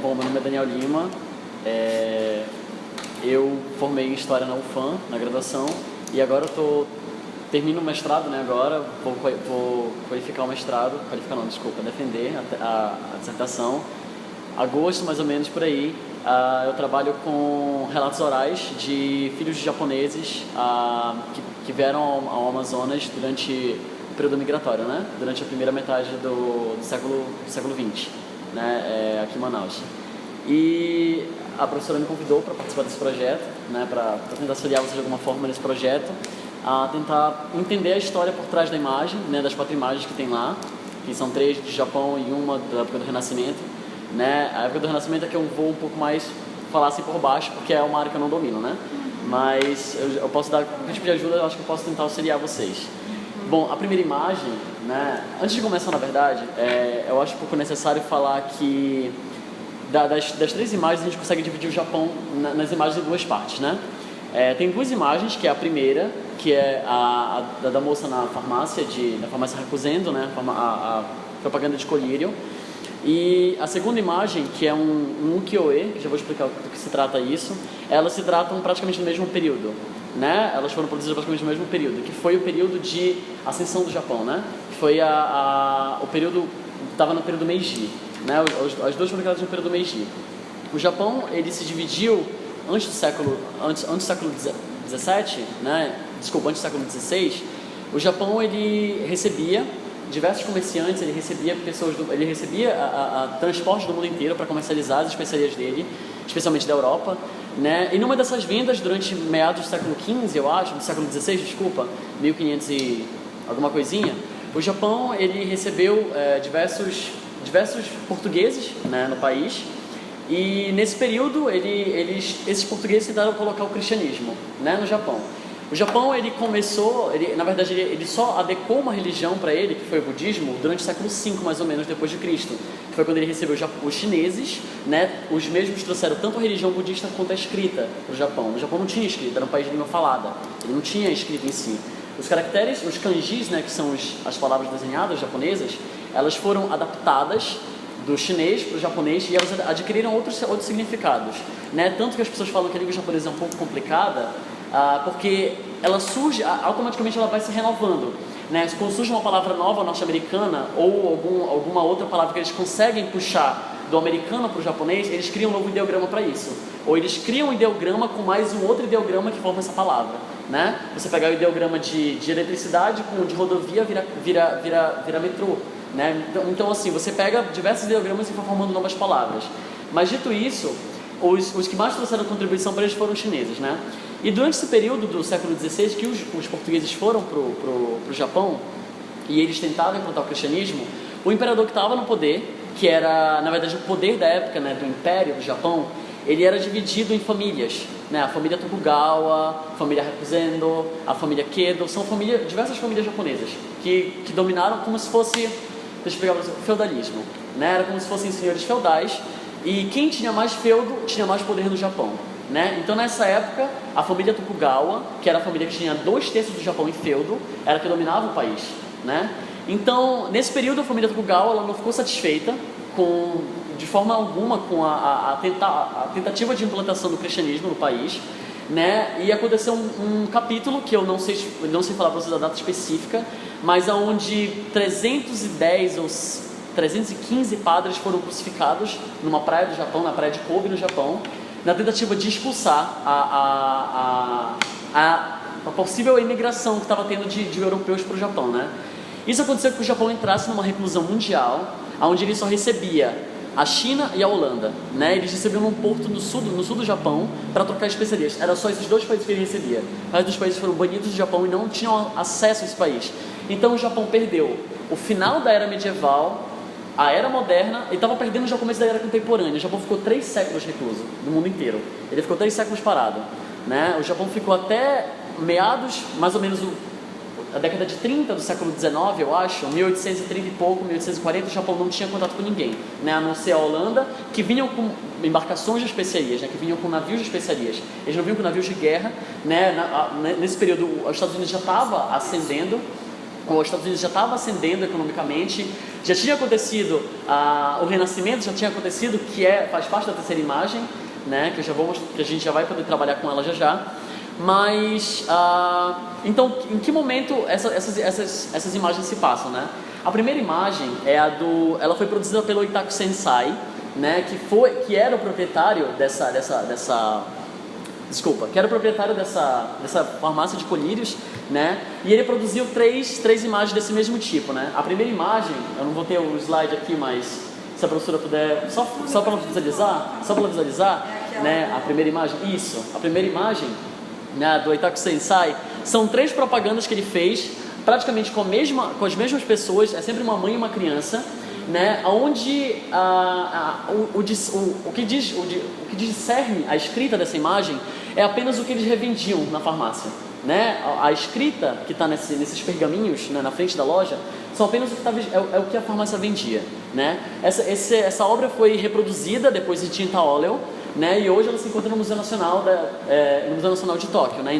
Bom, meu nome é Daniel Lima, eu formei em História na UFAM, na graduação, e agora eu termino o mestrado, né, agora, vou qualificar o mestrado, defender a dissertação, agosto mais ou menos por aí. Eu trabalho com relatos orais de filhos de japoneses que vieram ao Amazonas durante o período migratório, né? Durante a primeira metade do século XX, né? Aqui em Manaus. E a professora me convidou para participar desse projeto, né? Para tentar auxiliar vocês de alguma forma nesse projeto, a tentar entender a história por trás da imagem, né? Das 4 imagens que tem lá, que são 3 do Japão e uma da época do Renascimento. Né? A época do Renascimento é que eu vou um pouco mais falar assim por baixo, porque é uma área que eu não domino, né? Mas eu posso dar um tipo de ajuda, eu acho que eu posso tentar auxiliar vocês. Bom, a primeira imagem, né? Antes de começar, na verdade, eu acho um pouco necessário falar que das 3 imagens a gente consegue dividir o Japão nas imagens em 2 partes, né? Tem 2 imagens, que é a primeira, que é a da moça na farmácia Rakuzendo, né? A propaganda de colírio. E a segunda imagem, que é um ukiyo-e, que já vou explicar do que se trata isso, elas se tratam praticamente no mesmo período, né? Elas foram produzidas praticamente no mesmo período, que foi o período de ascensão do Japão, né? Que foi o período, estava no período Meiji, né? As 2 foram criadas no período Meiji. O Japão, ele se dividiu antes do século XVII, né? Desculpa, antes do século XVI. O Japão, ele recebia diversos comerciantes, ele recebia transporte do mundo inteiro para comercializar as especiarias dele, especialmente da Europa, né? E numa dessas vendas, durante meados do século XV, eu acho, do século XVI, desculpa, 1500 e alguma coisinha, o Japão, ele recebeu diversos portugueses, né, no país, e nesse período esses portugueses tentaram colocar o cristianismo, né, no Japão. O Japão, na verdade, ele só adequou uma religião para ele, que foi o budismo, durante o século V, mais ou menos, depois de Cristo. Que foi quando ele recebeu os chineses, né? Os mesmos trouxeram tanto a religião budista quanto a escrita para o Japão. O Japão não tinha escrita, era um país de língua falada. Ele não tinha escrita em si. Os caracteres, os kanjis, né, que são as palavras desenhadas japonesas, elas foram adaptadas do chinês para o japonês e elas adquiriram outros significados, né? Tanto que as pessoas falam que a língua japonesa é um pouco complicada, porque ela surge, automaticamente ela vai se renovando, né? Quando surge uma palavra nova norte-americana ou alguma outra palavra que eles conseguem puxar do americano para o japonês, eles criam um novo ideograma para isso, ou eles criam um ideograma com mais um outro ideograma que forma essa palavra, né? Você pegar o ideograma de eletricidade com o de rodovia vira metrô, né? Então assim, você pega diversos ideogramas e vai formando novas palavras. Mas dito isso, os que mais trouxeram contribuição para eles foram os chineses, né? E durante esse período do século XVI, que os portugueses foram para o Japão e eles tentaram implantar o cristianismo, o imperador que estava no poder, que era, na verdade, o poder da época, né, do império do Japão, ele era dividido em famílias, né? A família Tokugawa, a família Rakuzendo, a família Kedo, são diversas famílias japonesas que dominaram como se fosse, deixa eu explicar para você, feudalismo, né? Era como se fossem senhores feudais, e quem tinha mais feudo tinha mais poder no Japão, né? Então nessa época a família Tokugawa, que era a família que tinha 2/3 do Japão em feudo, era que dominava o país, né? Então nesse período a família Tokugawa ela não ficou satisfeita de forma alguma com a tentativa de implantação do cristianismo no país, né? E aconteceu um capítulo que eu não sei falar para vocês a data específica, mas aonde 310 ou 315 padres foram crucificados numa praia do Japão, na praia de Kobe, no Japão, na tentativa de expulsar a possível imigração que estava tendo de europeus para o Japão, né? Isso aconteceu que o Japão entrasse numa reclusão mundial, onde ele só recebia a China e a Holanda, né? Eles recebiam num porto no sul do Japão para trocar especiarias. Era só esses 2 países que ele recebia. O resto dos países foram banidos do Japão e não tinham acesso a esse país. Então o Japão perdeu o final da era medieval, a era moderna, e estava perdendo já o começo da era contemporânea. O Japão ficou 3 séculos recluso, no mundo inteiro. Ele ficou 3 séculos parado, né? O Japão ficou até meados, mais ou menos, a década de 30 do século XIX, eu acho, 1830 e pouco, 1840, o Japão não tinha contato com ninguém, né? A não ser a Holanda, que vinham com embarcações de especiarias, né? Que vinham com navios de especiarias. Eles não vinham com navios de guerra, né? Nesse período, os Estados Unidos já estava ascendendo, os Estados Unidos já estava ascendendo economicamente, já tinha acontecido o Renascimento, já tinha acontecido, faz parte da terceira imagem, né, que a gente já vai poder trabalhar com ela já. Mas, então, em que momento essas imagens se passam, né? A primeira imagem é ela foi produzida pelo Itaku Sensai, né, que era o proprietário que era o proprietário dessa farmácia de colírios, né? E ele produziu três imagens desse mesmo tipo, né? A primeira imagem, eu não vou ter o slide aqui, mas se a professora puder, só para visualizar, né? A primeira imagem, a primeira imagem, né, do Itaku Sensai, são 3 propagandas que ele fez, praticamente com as mesmas pessoas, é sempre uma mãe e uma criança, né, onde o que discerne a escrita dessa imagem é apenas o que eles revendiam na farmácia, né? A escrita que está nesses pergaminhos, né, na frente da loja são apenas o que a farmácia vendia, né? Essa obra foi reproduzida depois em tinta óleo, né, e hoje ela se encontra no Museu Nacional de Tóquio, né,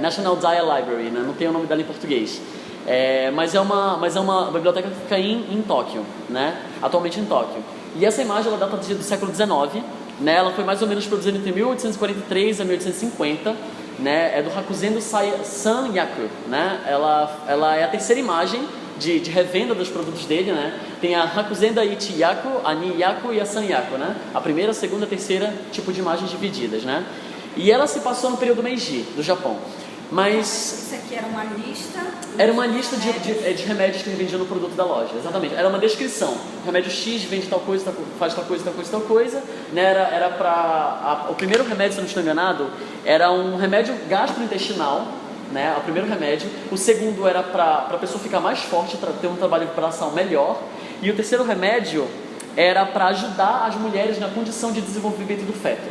National Dial Library, né, não tem o nome dela em português. Mas é uma biblioteca que fica em Tóquio, né? Atualmente em Tóquio. E essa imagem ela data do século XIX, né? Ela foi mais ou menos produzida entre 1843 a 1850, né? É do Hakuzen Sanyaku, né? Ela é a terceira imagem de revenda dos produtos dele, né? Tem a Hakuzen Daiichi Yaku, a Niyaku e a Sanyaku, né? A primeira, a segunda, a terceira tipo de imagens divididas, né? E ela se passou no período Meiji do Japão. Mas isso aqui era uma lista? Era uma lista de remédios que ele vendia no produto da loja, exatamente. Era uma descrição. Remédio X vende tal coisa, faz tal coisa, tal coisa, tal coisa. Né? Era para o primeiro remédio, se eu não estou enganado, era um remédio gastrointestinal, né? O primeiro remédio. O segundo era para a pessoa ficar mais forte, ter um trabalho de recuperação melhor. E o terceiro remédio era para ajudar as mulheres na condição de desenvolvimento do feto,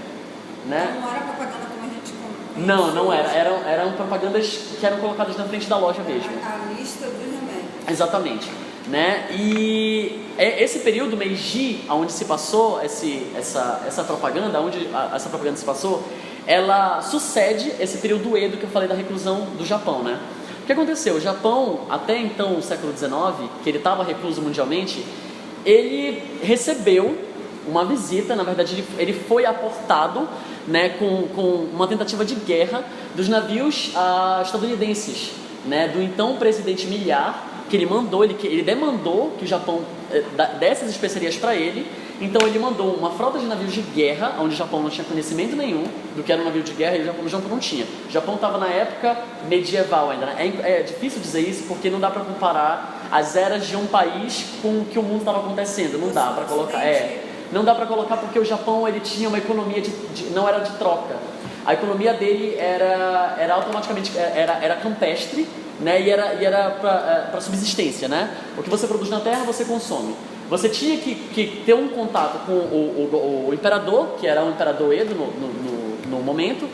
né? Não era propaganda como a gente conhece. Não era. Eram propagandas que eram colocadas na frente da loja mesmo. A lista dos remédios. Exatamente, né? E esse período Meiji, onde se passou essa propaganda, onde essa propaganda se passou, ela sucede esse período Edo que eu falei da reclusão do Japão, né? O que aconteceu? O Japão, até então, o século XIX, que ele estava recluso mundialmente, ele recebeu uma visita, na verdade ele foi aportado, né, com uma tentativa de guerra dos navios estadunidenses, né, do então presidente Millard, que ele demandou que o Japão desse as especiarias para ele. Então ele mandou uma frota de navios de guerra, onde o Japão não tinha conhecimento nenhum do que era um navio de guerra, e o Japão não tinha. O Japão estava na época medieval ainda, né? É difícil dizer isso porque não dá para comparar as eras de um país com o que o mundo estava acontecendo. Não dá para colocar. Não dá para colocar porque o Japão ele tinha uma economia não era de troca. A economia dele era automaticamente era campestre, né? E era para subsistência, né? O que você produz na terra você consome. Você tinha que ter um contato com o imperador, que era o imperador Edo no momento,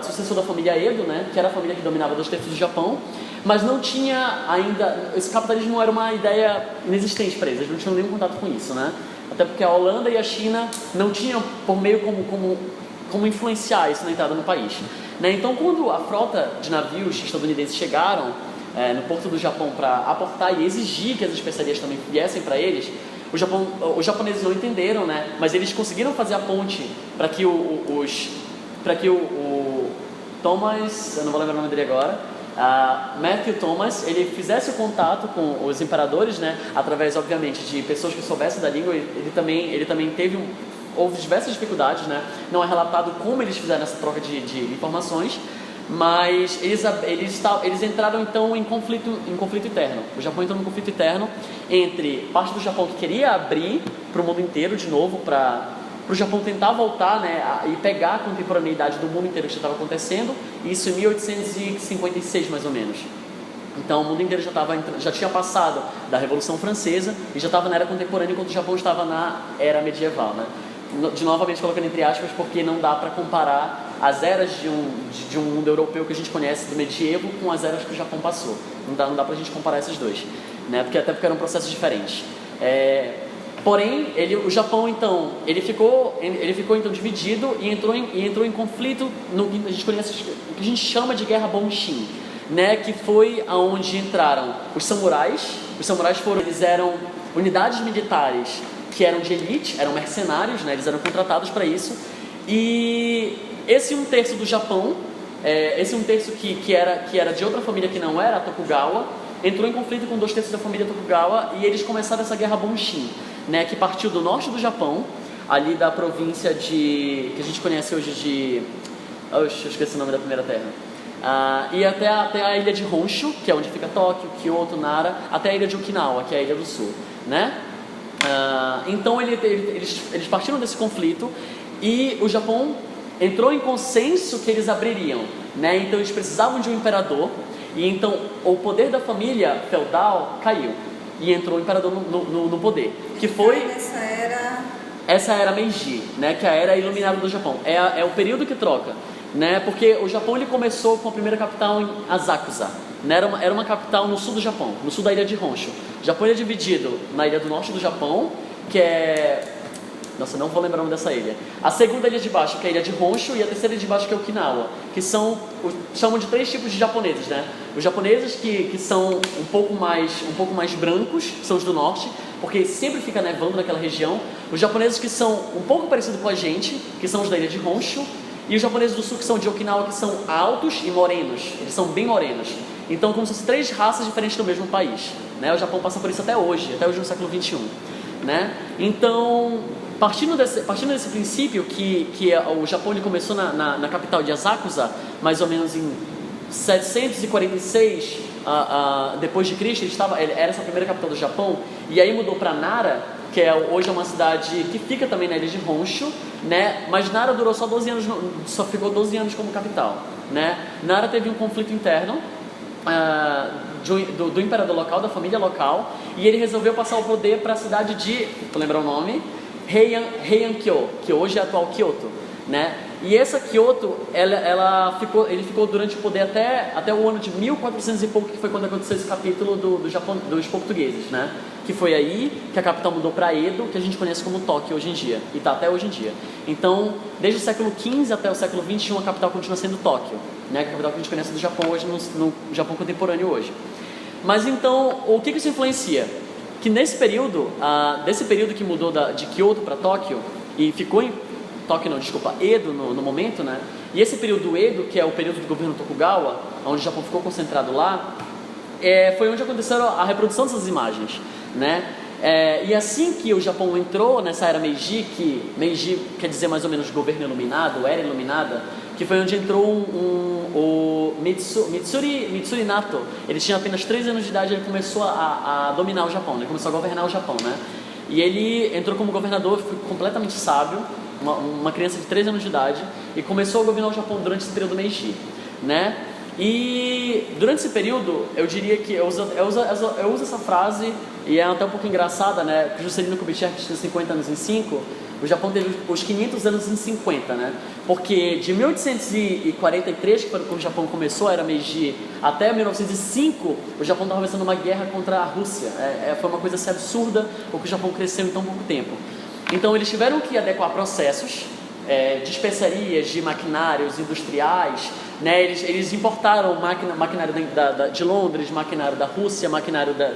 sucessor da família Edo, né, que era a família que dominava 2/3 do Japão, mas não tinha ainda, esse capitalismo não era uma ideia inexistente para eles não tinham nenhum contato com isso, né? Até porque a Holanda e a China não tinham por meio como influenciar isso na entrada no país, né? Então, quando a frota de navios estadunidenses chegaram no porto do Japão para aportar e exigir que as especiarias também viessem para eles, os japoneses não entenderam, né? Mas eles conseguiram fazer a ponte para que o Thomas, eu não vou lembrar o nome dele agora, Matthew Thomas, ele fizesse o contato com os imperadores, né? Através, obviamente, de pessoas que soubessem da língua. Ele também houve diversas dificuldades, né? Não é relatado como eles fizeram essa troca de informações. Mas eles entraram então em conflito interno. O Japão entrou num conflito interno entre parte do Japão que queria abrir para o mundo inteiro de novo, para o Japão tentar voltar, né, e pegar a contemporaneidade do mundo inteiro que já estava acontecendo, isso em 1856 mais ou menos. Então o mundo inteiro já tinha passado da Revolução Francesa e já estava na era contemporânea, enquanto o Japão estava na era medieval, né? Novamente colocando entre aspas, porque não dá para comparar as eras de um mundo europeu que a gente conhece do medievo com as eras que o Japão passou. Não dá pra gente comparar esses dois, né? Porque eram processos diferentes. Porém, o Japão então, ele ficou então dividido e entrou em conflito no que a gente conhece, o que a gente chama de Guerra Bonshin, né, que foi aonde entraram os samurais. Os samurais eles eram unidades militares que eram de elite, eram mercenários, né, eles eram contratados para isso. E esse 1/3 do Japão, esse 1/3 que era de outra família que não era a Tokugawa, entrou em conflito com 2/3 da família Tokugawa e eles começaram essa guerra Bonshin, né, que partiu do norte do Japão, ali da província que a gente conhece hoje de... eu esqueci o nome da primeira terra. E até a ilha de Honshu, que é onde fica Tóquio, Kyoto, Nara, até a ilha de Okinawa, que é a ilha do sul, né? Então eles partiram desse conflito e o Japão entrou em consenso que eles abririam, né? Então eles precisavam de um imperador e então o poder da família feudal caiu e entrou o imperador no poder, que foi... Essa era Meiji, né? Que é a era iluminada do Japão. É o período que troca, né? Porque o Japão ele começou com a primeira capital em Asakusa, né? Era uma capital no sul do Japão, no sul da ilha de Honshu. O Japão é dividido na ilha do norte do Japão, que é... Nossa, não vou lembrar o nome dessa ilha. A segunda ilha de baixo, que é a ilha de Honshu, e a terceira ilha de baixo, que é Okinawa, que chamam de 3 tipos de japoneses, né? Os japoneses que são um pouco mais brancos, são os do norte, porque sempre fica nevando naquela região. Os japoneses que são um pouco parecidos com a gente, que são os da ilha de Honshu, e os japoneses do sul, que são de Okinawa, que são altos e morenos. Eles são bem morenos. Então, como se fossem 3 raças diferentes do mesmo país, né? O Japão passa por isso até hoje no século XXI, né? Então... Partindo desse princípio que o Japão ele começou na capital de Asakusa, mais ou menos em 746 depois de Cristo, ele era essa primeira capital do Japão, e aí mudou para Nara, que hoje é uma cidade que fica também na ilha de Honshu, né? Mas Nara durou só 12 anos, só ficou 12 anos como capital, né? Nara teve um conflito interno do imperador local, da família local, e ele resolveu passar o poder para a cidade de, vou lembrar o nome, Heian-kyo, que hoje é a atual Kyoto, né? E essa Kyoto, ele ficou durante o poder até o ano de 1400 e pouco, que foi quando aconteceu esse capítulo dos portugueses, né? Que foi aí que a capital mudou para Edo, que a gente conhece como Tóquio hoje em dia, e está até hoje em dia. Então, desde o século XV até o século XXI, a capital continua sendo Tóquio, né? Que é a capital que a gente conhece do Japão hoje, no Japão contemporâneo hoje. Mas então, o que isso influencia? Que nesse período, desse período que mudou de Kyoto para Tóquio, e ficou em Edo no momento, né? E esse período do Edo, que é o período do governo Tokugawa, onde o Japão ficou concentrado lá, foi onde aconteceu a reprodução dessas imagens, né? E assim que o Japão entrou nessa era Meiji, que Meiji quer dizer mais ou menos governo iluminado, era iluminada, que foi onde entrou o Mitsuri Nato. Ele tinha apenas 3 anos de idade, ele começou a dominar o Japão, ele começou a governar o Japão, né? E ele entrou como governador, foi completamente sábio, uma criança de 3 anos de idade, e começou a governar o Japão durante esse período Meiji, né? E durante esse período, eu diria que eu uso essa frase, e é até um pouco engraçada, né? Juscelino Kubitschek tinha 50 anos em 5, o Japão teve os 500 anos em 50, né? Porque de 1843, que foi quando o Japão começou, era Meiji, até 1905, o Japão estava começando uma guerra contra a Rússia. Foi uma coisa assim absurda, porque o Japão cresceu em tão pouco tempo. Então eles tiveram que adequar processos de especiarias, de maquinários industriais, né? Eles importaram maquinário de Londres, maquinário da Rússia, maquinário da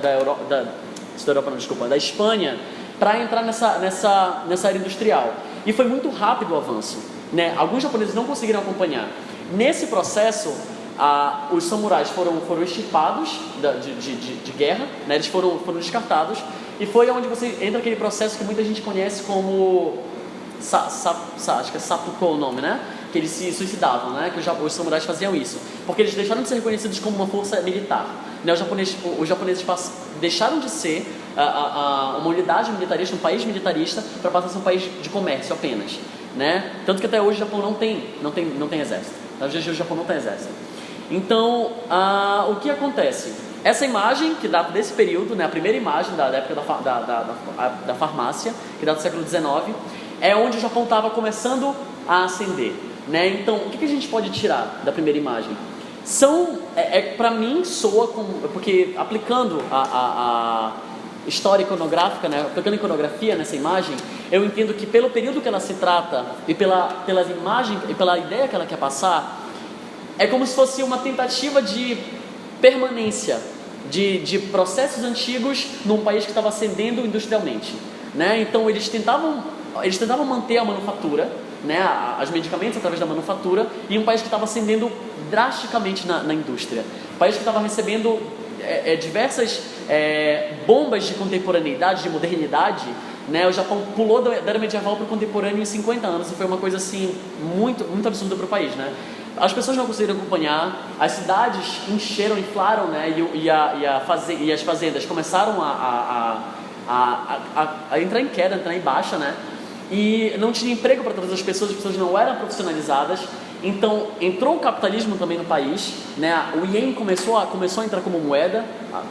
Espanha, para entrar nessa área industrial. E foi muito rápido o avanço, né? Alguns japoneses não conseguiram acompanhar. Nesse processo, os samurais foram extirpados de guerra, né? Eles foram descartados, e foi onde você entra aquele processo que muita gente conhece como acho que é Seppuku o nome, né? Que eles se suicidavam, né? Que os samurais faziam isso, porque eles deixaram de ser reconhecidos como uma força militar, né? Os japoneses deixaram de ser uma unidade militarista, um país militarista, para passar a ser um país de comércio apenas, né? Tanto que até hoje o Japão não tem exército. Hoje o Japão não tem exército. Então, o que acontece? Essa imagem que data desse período, né? A primeira imagem da época da farmácia, que data do século XIX, é onde o Japão estava começando a ascender, né? Então, o que a gente pode tirar da primeira imagem? Para mim, soa como... Porque aplicando a história iconográfica, né? Aplicando iconografia nessa imagem, eu entendo que pelo período que ela se trata e pelas imagens e pela ideia que ela quer passar, é como se fosse uma tentativa de permanência de processos antigos num país que estava ascendendo industrialmente, né? Então eles tentavam manter a manufatura, né, os medicamentos através da manufatura, em um país que estava ascendendo drasticamente na indústria, um país que estava recebendo diversas bombas de contemporaneidade, de modernidade, né? O Japão pulou da era medieval para o contemporâneo em 50 anos e foi uma coisa assim muito, muito absurda para o país, né? As pessoas não conseguiram acompanhar, as cidades encheram, inflaram, né? E as fazendas começaram a entrar em queda, entrar em baixa, né? E não tinha emprego para todas as pessoas não eram profissionalizadas. Então entrou o capitalismo também no país, né? O ien começou a entrar como moeda.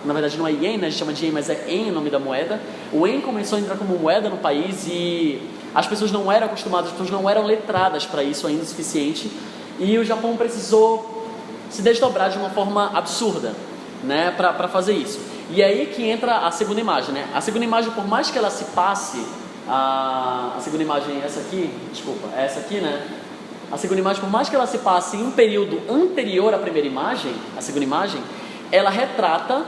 Na verdade não é ien, né? A gente chama de ien, mas é en o nome da moeda. O ien começou a entrar como moeda no país e as pessoas não eram acostumadas, as pessoas não eram letradas para isso ainda o suficiente. E o Japão precisou se desdobrar de uma forma absurda, né? Para fazer isso. E aí que entra a segunda imagem, né? A segunda imagem, por mais que ela se passe, a segunda imagem é essa aqui, desculpa, é essa aqui, né? A segunda imagem, por mais que ela se passe em um período anterior à primeira imagem, a segunda imagem, ela retrata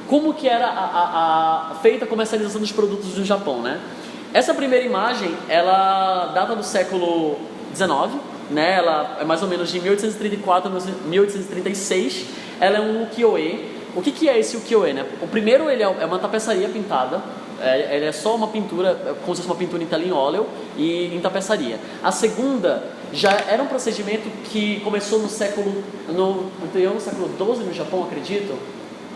como que era feita a comercialização dos produtos do Japão, né? Essa primeira imagem, ela data do século XIX, né? Ela é mais ou menos de 1834 a 1836. Ela é um ukiyo-e. O que é esse ukiyo-e, né? O primeiro, ele é uma tapeçaria pintada. Ele é só uma pintura, como se fosse uma pintura em tela em óleo e em tapeçaria. A segunda já era um procedimento que começou no século XII no Japão, acredito.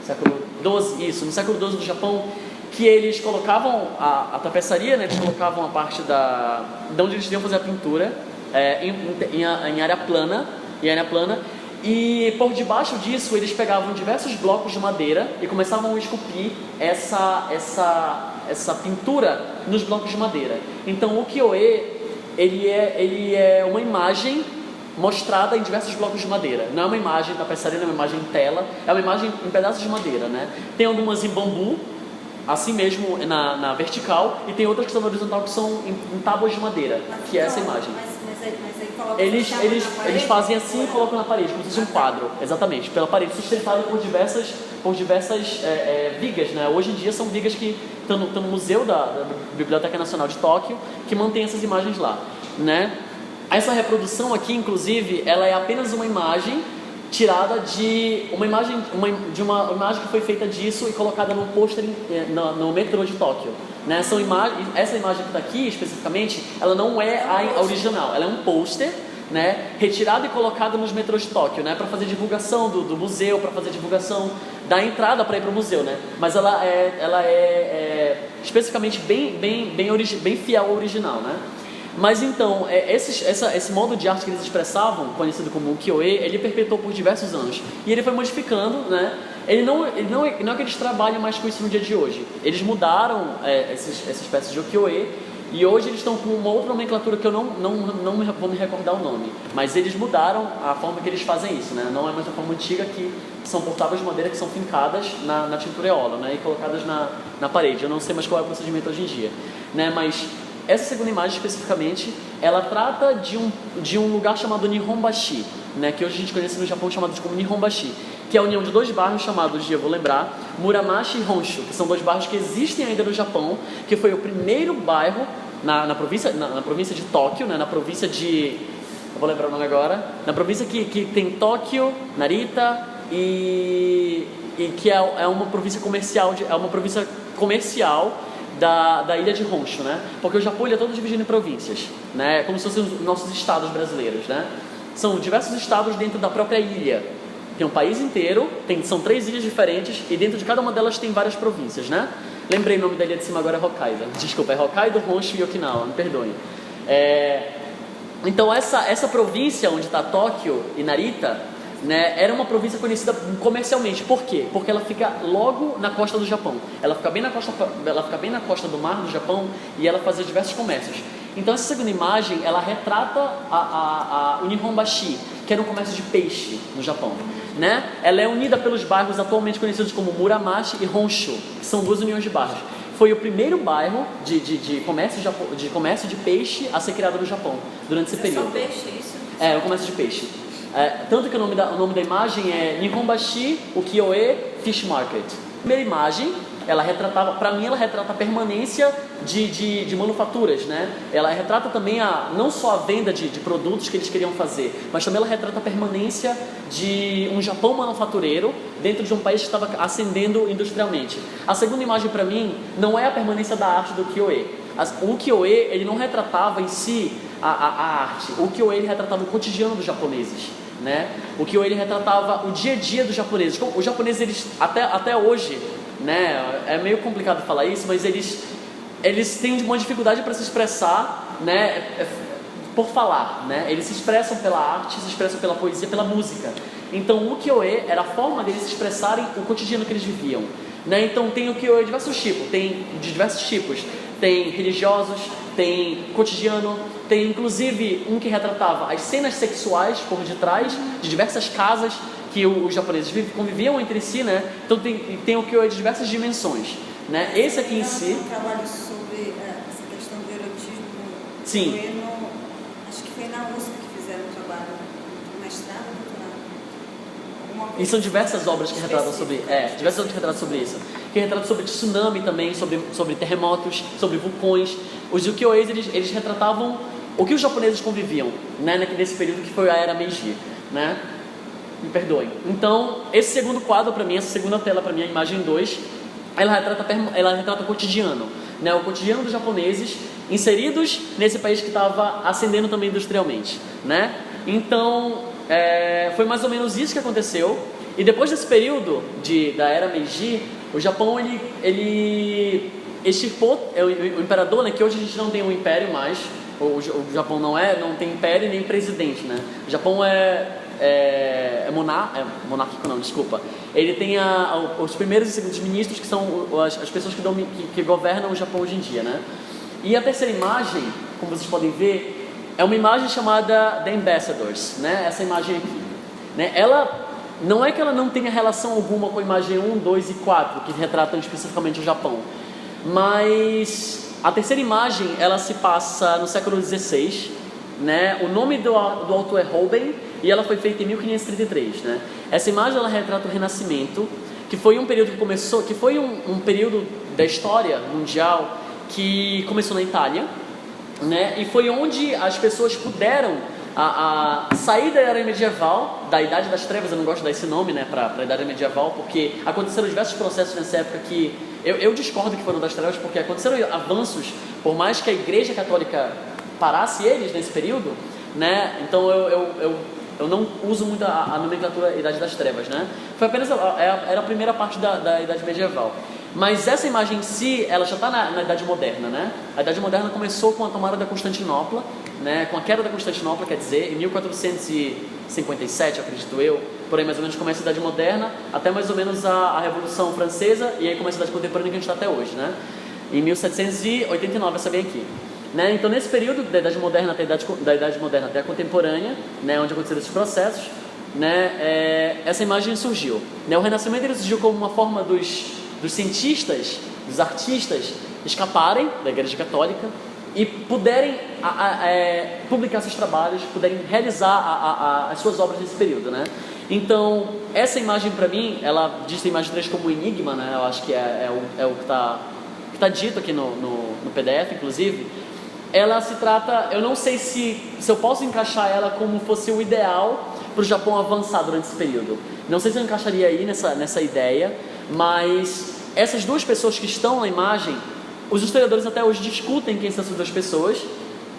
Século XII, isso, no século XII do Japão, que eles colocavam a tapeçaria, né? Eles colocavam a parte de onde eles iam fazer a pintura em área plana, e por debaixo disso eles pegavam diversos blocos de madeira e começavam a esculpir essa pintura nos blocos de madeira. Então o ukiyo-e, ele é uma imagem mostrada em diversos blocos de madeira. Não é uma imagem tapeçaria, não é uma imagem em tela, é uma imagem em pedaços de madeira, né? Tem algumas em bambu, assim mesmo na vertical, e tem outras que são na horizontal, que são em tábuas de madeira, que é essa imagem. Mas aí coloca Eles fazem assim e colocam na parede, como se fosse um quadro, exatamente, pela parede, sustentado por diversas vigas, né? Hoje em dia são vigas que estão no museu da Biblioteca Nacional de Tóquio, que mantém essas imagens lá, né? Essa reprodução aqui, inclusive, ela é apenas uma imagem tirada de uma imagem que foi feita disso e colocada num pôster no metrô de Tóquio, né? Essa imagem que está aqui especificamente, ela não é a original, ela é um pôster, né, retirado e colocado nos metrôs de Tóquio, né, para fazer divulgação do museu, para fazer divulgação da entrada para ir para o museu, né? Mas ela é especificamente bem fiel ao original, né? Mas então, esse modo de arte que eles expressavam, conhecido como ukiyo-e, ele perpetuou por diversos anos. E ele foi modificando, né? Não é que eles trabalham mais com isso no dia de hoje. Eles mudaram essas espécies de ukiyo-e, e hoje eles estão com uma outra nomenclatura que eu não vou me recordar o nome. Mas eles mudaram a forma que eles fazem isso, né? Não é mais a forma antiga, que são por tábuas de madeira que são fincadas na tintura eolo, né? E colocadas na parede. Eu não sei mais qual é o procedimento hoje em dia, né? Mas essa segunda imagem especificamente, ela trata de um lugar chamado Nihonbashi, né, que hoje a gente conhece no Japão chamado como Nihonbashi, que é a união de dois bairros chamados, eu vou lembrar, Muramashi e Honshu, que são dois bairros que existem ainda no Japão, que foi o primeiro bairro na província de Tóquio, né, na província de... eu vou lembrar o nome agora, na província que tem Tóquio, Narita e que é uma província comercial, da ilha de Honshu, né? Porque o Japão ele é todo dividido em províncias, né? Como se fossem os nossos estados brasileiros, né? São diversos estados dentro da própria ilha. Tem um país inteiro, são 3 ilhas diferentes e dentro de cada uma delas tem várias províncias, né? Lembrei o nome da ilha de cima agora, é Hokkaido. Desculpa, é Hokkaido, Honshu e Okinawa, me perdoem. Então essa província onde está Tóquio e Narita, né, era uma província conhecida comercialmente. Por quê? Porque ela fica logo na costa do Japão. Ela fica bem na costa do mar do Japão e ela fazia diversos comércios. Então essa segunda imagem, ela retrata o Nihonbashi, que era um comércio de peixe no Japão, né? Ela é unida pelos bairros atualmente conhecidos como Muramashi e Honshu, que são 2 uniões de bairros. Foi o primeiro bairro de comércio de peixe a ser criado no Japão durante esse período. É só peixe, isso? É, o comércio de peixe. Tanto que o nome da imagem é Nihonbashi Ukiyo-e Fish Market. A primeira imagem, ela retrata a permanência de manufaturas, né? Ela retrata também não só a venda de produtos que eles queriam fazer, mas também ela retrata a permanência de um Japão manufatureiro dentro de um país que estava ascendendo industrialmente. A segunda imagem, para mim, não é a permanência da arte do ukiyo-e. O ukiyo-e, ele não retratava em si a arte. O ukiyo-e, ele retratava o cotidiano dos japoneses, né? O ukiyo-e, ele retratava o dia a dia dos japoneses. Os japoneses, eles até hoje, né, é meio complicado falar isso, mas eles têm uma dificuldade para se expressar, né, por falar, né? Eles se expressam pela arte, se expressam pela poesia, pela música. Então o ukiyo-e era a forma deles se expressarem o cotidiano que eles viviam, né? Então tem o ukiyo-e de diversos tipos. Tem religiosos, tem cotidiano, tem inclusive um que retratava as cenas sexuais por detrás de diversas casas que os japoneses conviviam entre si, né? Então tem o ukiyo-e de diversas dimensões, né? Esse aqui em si... Um trabalho sobre essa questão do erotismo. Sim. Acho que foi na USP que fizeram um trabalho, um mestrado, doutorado. E são diversas obras que retratam sobre isso. Que retratam sobre tsunami também, sobre terremotos, sobre vulcões. Os ukiyo-es, eles retratavam o que os japoneses conviviam, né, nesse período que foi a Era Meiji, né? Me perdoem. Então, esse segundo quadro para mim, essa segunda tela para mim, a imagem 2, ela retrata o cotidiano, né? O cotidiano dos japoneses inseridos nesse país que estava ascendendo também industrialmente, né? Então, foi mais ou menos isso que aconteceu. E depois desse período da Era Meiji, o Japão ele extirpou o imperador, né? Que hoje a gente não tem um império mais. O Japão não tem império nem presidente, né? O Japão monárquico não, desculpa. Ele tem os primeiros e segundos ministros, que são as pessoas que governam o Japão hoje em dia, né? E a terceira imagem, como vocês podem ver, é uma imagem chamada The Ambassadors, né? Essa imagem aqui, né? Ela não é que ela não tenha relação alguma com a imagem 1, 2 e 4, que retratam especificamente o Japão, mas a terceira imagem, ela se passa no século XVI, né? O nome do autor é Holbein e ela foi feita em 1533, né? Essa imagem, ela retrata o Renascimento, que foi um período que foi um período da história mundial que começou na Itália, né? E foi onde as pessoas puderam sair da era medieval, da Idade das Trevas. Eu não gosto de dar esse nome, né, para a Idade Medieval, porque aconteceram diversos processos nessa época que eu discordo que foram das trevas, porque aconteceram avanços, por mais que a Igreja Católica parasse eles nesse período, né? Então eu não uso muito a nomenclatura Idade das Trevas, né? Foi apenas era a primeira parte da Idade Medieval. Mas essa imagem em si, ela já está na Idade Moderna, né? A Idade Moderna começou com a tomada da Constantinopla, né? Com a queda da Constantinopla, quer dizer, em 1457, acredito eu, por aí mais ou menos começa a Idade Moderna, até mais ou menos a Revolução Francesa, e aí começa a Idade Contemporânea que a gente está até hoje, né? Em 1789, essa bem aqui. Né? Então, nesse período da Idade Moderna até a Contemporânea, né, onde aconteceram esses processos, né, essa imagem surgiu, né? O Renascimento, ele surgiu como uma forma dos cientistas, dos artistas escaparem da Igreja Católica e puderem publicar seus trabalhos, puderem realizar as suas obras nesse período, né? Então, essa imagem, para mim, ela diz a imagem 3 como um enigma, né? Eu acho que é o que está dito aqui no PDF, inclusive. Ela se trata, eu não sei se eu posso encaixar ela como fosse o ideal para o Japão avançar durante esse período. Não sei se eu encaixaria aí nessa ideia, mas essas duas pessoas que estão na imagem, os historiadores até hoje discutem quem são essas duas pessoas,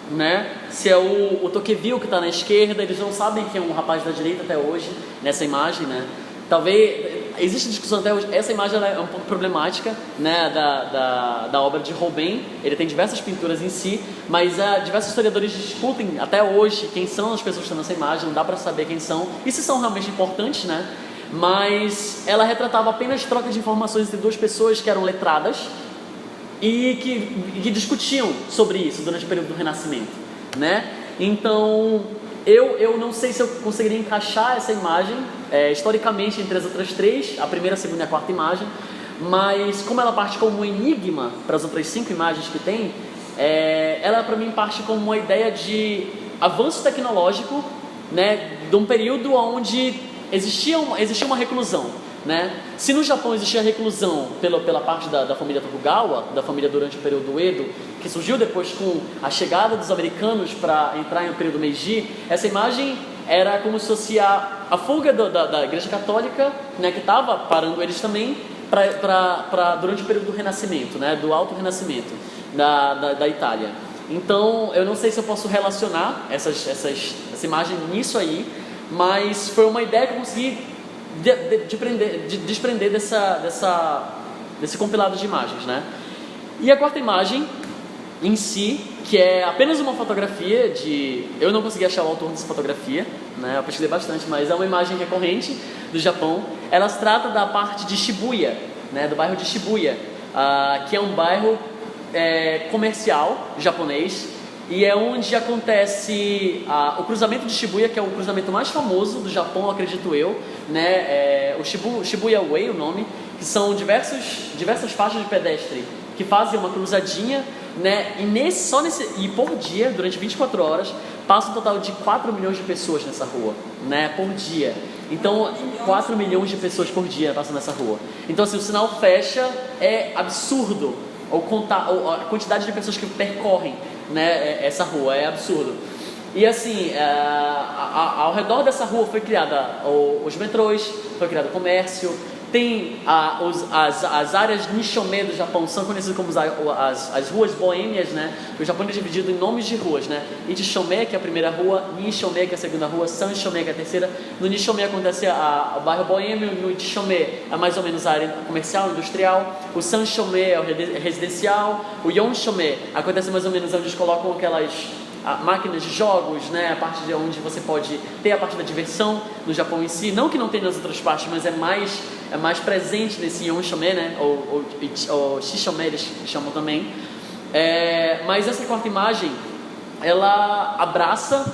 né? Se é o Tocqueville que está na esquerda, eles não sabem que é um rapaz da direita até hoje, nessa imagem, né? Talvez, existe discussão até hoje, essa imagem ela é um pouco problemática, né, da obra de Robin. Ele tem diversas pinturas em si, mas diversos historiadores discutem até hoje quem são as pessoas que estão nessa imagem, não dá para saber quem são, e se são realmente importantes, né? Mas ela retratava apenas troca de informações entre duas pessoas que eram letradas e que discutiam sobre isso durante o período do Renascimento, né? Então, eu não sei se eu conseguiria encaixar essa imagem historicamente entre as outras três, a primeira, a segunda e a quarta imagem, mas como ela parte como um enigma para as outras 5 imagens que tem, ela para mim parte como uma ideia de avanço tecnológico né, de um período onde existia uma reclusão, né? Se no Japão existia reclusão pela parte da família Tokugawa, da família durante o período Edo, que surgiu depois com a chegada dos americanos para entrar no período Meiji, essa imagem era como se fosse a fuga da Igreja Católica, né, que estava parando eles também durante o período do Renascimento, né, do Alto Renascimento da Itália. Então, eu não sei se eu posso relacionar essa imagem nisso aí, mas foi uma ideia que eu consegui desprender desse compilado de imagens, né? E a quarta imagem em si, que é apenas uma fotografia eu não consegui achar o autor dessa fotografia, né? Eu pesquisei bastante, mas é uma imagem recorrente do Japão. Ela se trata da parte de Shibuya, né? Do bairro de Shibuya, que é um bairro comercial japonês, e é onde acontece o cruzamento de Shibuya, que é o cruzamento mais famoso do Japão, acredito eu, né? O Shibuya Way, o nome, que são diversas faixas de pedestre que fazem uma cruzadinha, né? E por dia, durante 24 horas, passa um total de 4 milhões de pessoas nessa rua, né? Por dia. Então, 4 milhões de pessoas por dia passam nessa rua. Então, assim, o sinal fecha, é absurdo. A quantidade de pessoas que percorrem, né, essa rua é absurdo. E assim, ao redor dessa rua foi criada os metrôs, foi criado o comércio. Tem as áreas Nishome do Japão, são conhecidas como as ruas boêmias, né? O Japão é dividido em nomes de ruas, né? Ichishome, que é a primeira rua, Nishome, que é a segunda rua, Sanshome, que é a terceira. No Nishome acontece o bairro boêmio, no Ichishome é mais ou menos a área comercial, industrial. O Sanshome é o residencial. O Yonshome acontece mais ou menos onde eles colocam aquelas máquinas de jogos, né? A parte de onde você pode ter a parte da diversão no Japão em si, não que não tenha nas outras partes, mas é mais presente nesse Yonshome, né? Ou Shishome eles chamam também. Mas essa quarta imagem, ela abraça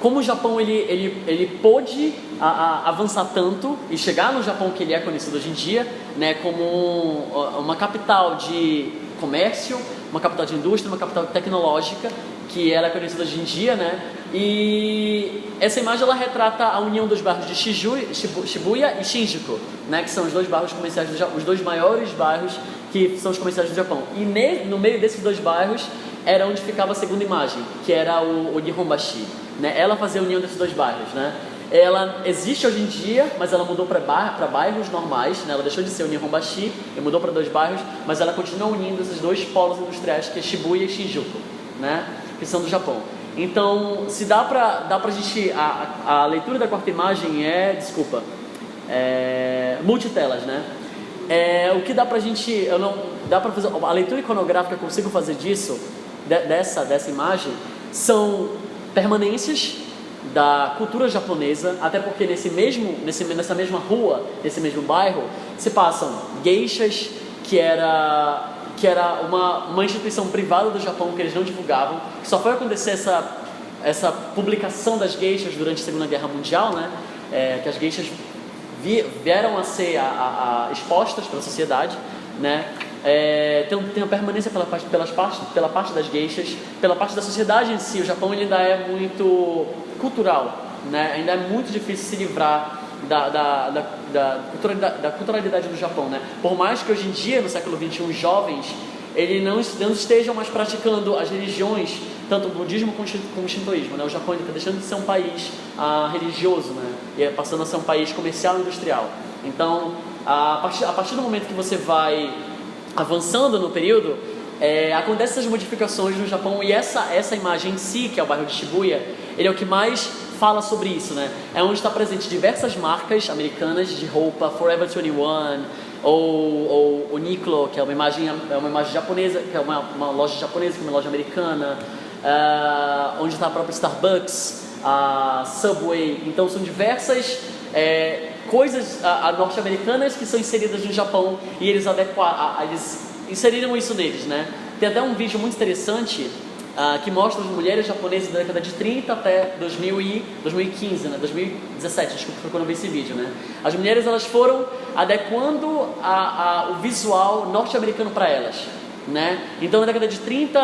como o Japão ele pôde avançar tanto e chegar no Japão que ele é conhecido hoje em dia, né? Como uma capital de comércio, uma capital de indústria, uma capital tecnológica, que ela é conhecida hoje em dia, né? E essa imagem ela retrata a união dos bairros de Shibuya e Shinjuku, né? Que são os dois bairros comerciais os dois maiores bairros que são os comerciais do Japão. E no meio desses dois bairros era onde ficava a segunda imagem, que era o Nihonbashi, né? Ela fazia a união desses dois bairros, né? Ela existe hoje em dia, mas ela mudou para bairros normais, né? Ela deixou de ser o Nihonbashi e mudou para dois bairros, mas ela continua unindo esses dois polos industriais, que é Shibuya e Shinjuku, né? Que são do Japão. Então, se dá pra gente... A leitura da quarta imagem multitelas, né? O que dá pra gente... dá pra fazer... A leitura iconográfica que eu consigo fazer disso, dessa imagem, são permanências da cultura japonesa, até porque nessa mesma rua, nesse mesmo bairro, se passam geishas, que era uma instituição privada do Japão que eles não divulgavam, que só foi acontecer essa publicação das geishas durante a Segunda Guerra Mundial, né? Que as geishas vieram a ser expostas para a sociedade, né? Tem a permanência pela parte das geishas, pela parte da sociedade em si. O Japão ele ainda é muito cultural, né? Ainda é muito difícil se livrar da culturalidade do Japão, né? Por mais que hoje em dia, no século XXI, os jovens não estejam mais praticando as religiões, tanto o budismo como o shintoísmo, né? O Japão está deixando de ser um país religioso, né? E passando a ser um país comercial e industrial. Então, a partir do momento que você vai avançando no período, acontecem essas modificações no Japão, e essa imagem em si, que é o bairro de Shibuya, ele é o que mais fala sobre isso, né? É onde está presente diversas marcas americanas de roupa, Forever 21, ou Uniqlo, que é uma imagem japonesa, que é uma loja japonesa, que é uma loja americana, onde está a própria Starbucks, a Subway. Então são diversas coisas norte-americanas que são inseridas no Japão, e eles inseriram isso neles, né? Tem até um vídeo muito interessante que mostra as mulheres japonesas da década de 30 até 2015, né? 2017, desculpa, foi quando eu vi esse vídeo, né? As mulheres elas foram adequando o visual norte-americano para elas, né? Então na década de 30,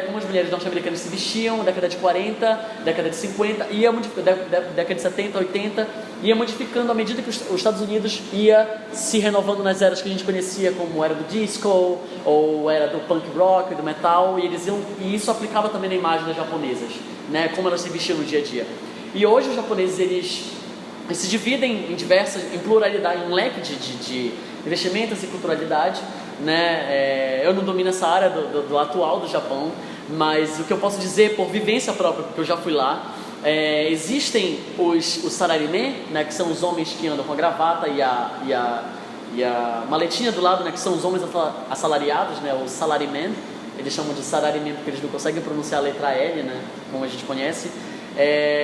como as mulheres norte-americanas se vestiam, na década de 40, década de 50, década de 70, 80, ia modificando à medida que os Estados Unidos ia se renovando nas eras que a gente conhecia como era do disco, ou era do punk rock, do metal, e isso aplicava também na imagem das japonesas, né? Como elas se vestiam no dia a dia. E hoje os japoneses, eles se dividem em pluralidade, em um leque de investimentos e culturalidade, né? Eu não domino essa área do atual do Japão, mas o que eu posso dizer por vivência própria, porque eu já fui lá, existem os salarymen, né, que são os homens que andam com a gravata e a maletinha do lado, né, que são os homens assalariados, né, os salarymen. Eles chamam de salarymen porque eles não conseguem pronunciar a letra L, né, como a gente conhece.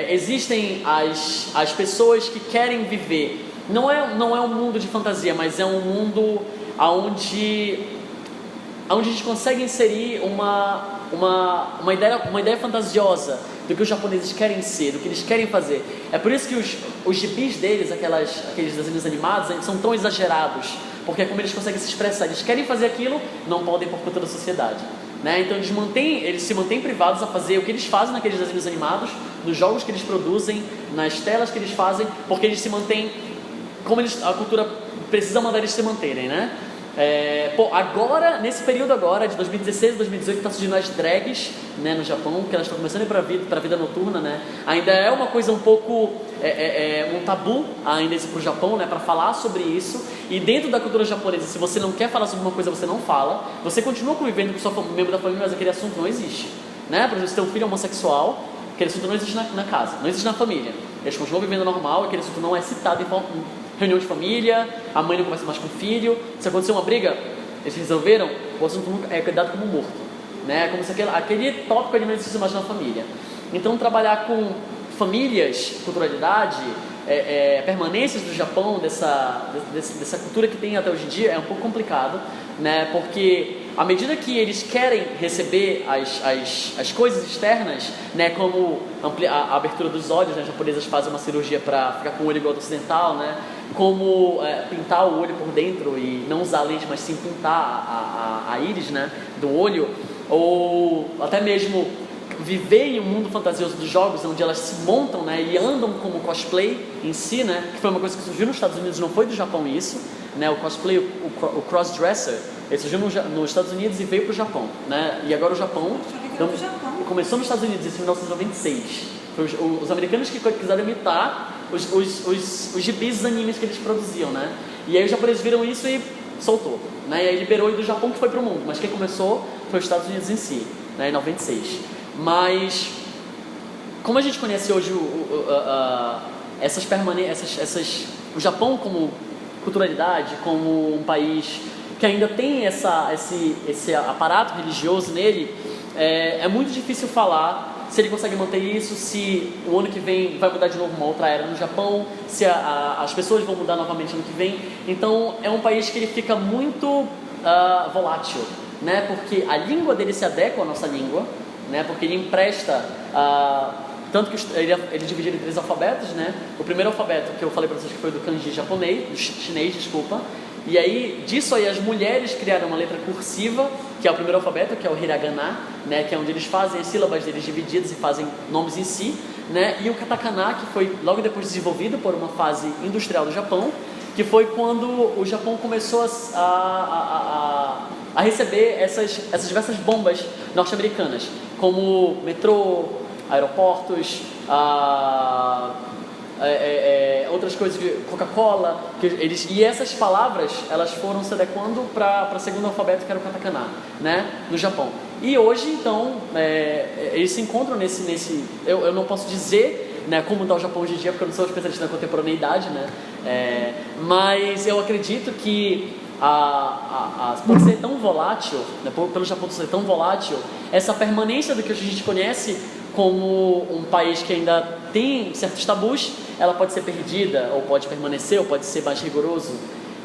Existem as pessoas que querem viver, não é um mundo de fantasia, mas é um mundo onde a gente consegue inserir uma ideia fantasiosa do que os japoneses querem ser, do que eles querem fazer. É por isso que os gibis deles, aqueles desenhos animados, são tão exagerados, porque é como eles conseguem se expressar. Eles querem fazer aquilo, não podem por conta da sociedade, né? Então eles se mantêm privados a fazer o que eles fazem naqueles desenhos animados, nos jogos que eles produzem, nas telas que eles fazem, porque eles se mantêm como a cultura precisa mandar eles se manterem, né? Agora, nesse período agora, de 2016 a 2018, está surgindo as drags, né, no Japão, que elas estão começando a ir para a vida noturna, né? Ainda é uma coisa um pouco, um tabu ainda isso para o Japão, né, para falar sobre isso. E dentro da cultura japonesa, se você não quer falar sobre uma coisa, você não fala. Você continua convivendo com seu membro da família, mas aquele assunto não existe, né? Por exemplo, se tem um filho homossexual, aquele assunto não existe na casa, não existe na família. Eles continuam vivendo normal, aquele assunto não é citado em reunião de família, a mãe não conversa mais com o filho. Se acontecer uma briga, eles resolveram, o assunto nunca é dado como morto, né? Como se aquele tópico ali não existisse mais na família. Então trabalhar com famílias, culturalidade, permanências do Japão, dessa cultura que tem até hoje em dia, é um pouco complicado, né? Porque à medida que eles querem receber as coisas externas, né, como a abertura dos olhos, né, as japonesas fazem uma cirurgia para ficar com o olho igual ao ocidental, né, como pintar o olho por dentro e não usar lente, mas sim pintar a íris, né, do olho, ou até mesmo viver em um mundo fantasioso dos jogos, onde elas se montam, né, e andam como cosplay em si, né, que foi uma coisa que surgiu nos Estados Unidos, não foi do Japão isso, né, o cosplay, o crossdresser, ele surgiu nos Estados Unidos e veio para o Japão, né, e agora o Japão, começou nos Estados Unidos em 1996, os americanos que quiseram imitar os gibis, os animes que eles produziam, né, e aí os japoneses viram isso e soltou, né, e aí liberou do Japão que foi para o mundo, mas quem começou foi os Estados Unidos em si, né, em 96. Mas como a gente conhece hoje o Japão como culturalidade, como um país que ainda tem esse aparato religioso nele, é muito difícil falar se ele consegue manter isso, se o ano que vem vai mudar de novo uma outra era no Japão, se as pessoas vão mudar novamente ano que vem. Então é um país que ele fica muito volátil, né? Porque a língua dele se adequa à nossa língua, né? Porque ele empresta, tanto que ele é dividido em 3 alfabetos, né? O primeiro alfabeto que eu falei para vocês que foi do kanji japonês, do chinês, desculpa. E aí, disso aí, as mulheres criaram uma letra cursiva, que é o primeiro alfabeto, que é o hiragana, né? Que é onde eles fazem as sílabas deles divididas e fazem nomes em si, né? E o katakana, que foi logo depois desenvolvido por uma fase industrial do Japão, que foi quando o Japão começou a receber essas diversas bombas norte-americanas, como metrô, aeroportos, outras coisas, de Coca-Cola, e essas palavras elas foram se adequando para o segundo alfabeto, que era o katakana, né, no Japão. E hoje, então, eles se encontram nesse eu não posso dizer, né, como está o Japão hoje em dia, porque eu não sou especialista na contemporaneidade, né, mas eu acredito que por ser tão volátil, né, pelo Japão ser tão volátil, essa permanência do que a gente conhece como um país que ainda tem certos tabus, ela pode ser perdida, ou pode permanecer, ou pode ser mais rigoroso.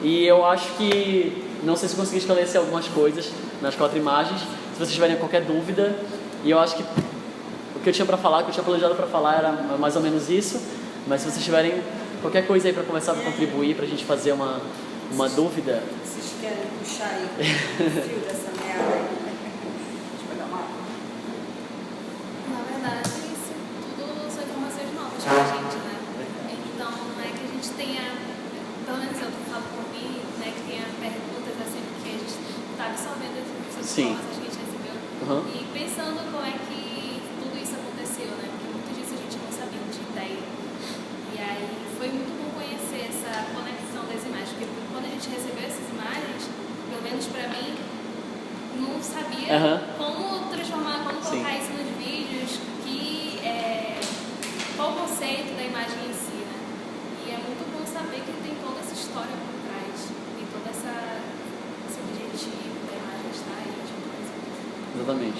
E eu acho que, não sei se consegui esclarecer algumas coisas nas 4 imagens, se vocês tiverem qualquer dúvida, e eu acho que o que eu tinha para falar, o que eu tinha planejado para falar era mais ou menos isso, mas se vocês tiverem qualquer coisa aí para conversar, para contribuir, para a gente fazer uma dúvida. Vocês querem puxar aí o fio dessa merda? acompanhada aí. Deixa eu pegar uma água. Na verdade, isso tudo são informações novas pra gente, né? Então, não é que a gente tenha, pelo menos eu falo por mim, né, que tenha perguntas assim, porque a gente está absorvendo as Sim. informações que a gente recebeu e pensando como é que tudo isso aconteceu, né? Porque muito disso a gente não sabia, não tinha ideia. E aí foi muito bom conhecer essa conexão das imagens, porque quando a gente recebeu essas imagens, pelo menos pra mim, não sabia como transformar, como colocar isso nos vídeos, qual o conceito da imagem em si, né? E é muito bom saber que tem toda essa história por trás, tem todo esse objetivo da imagem estar aí, tipo, Exatamente.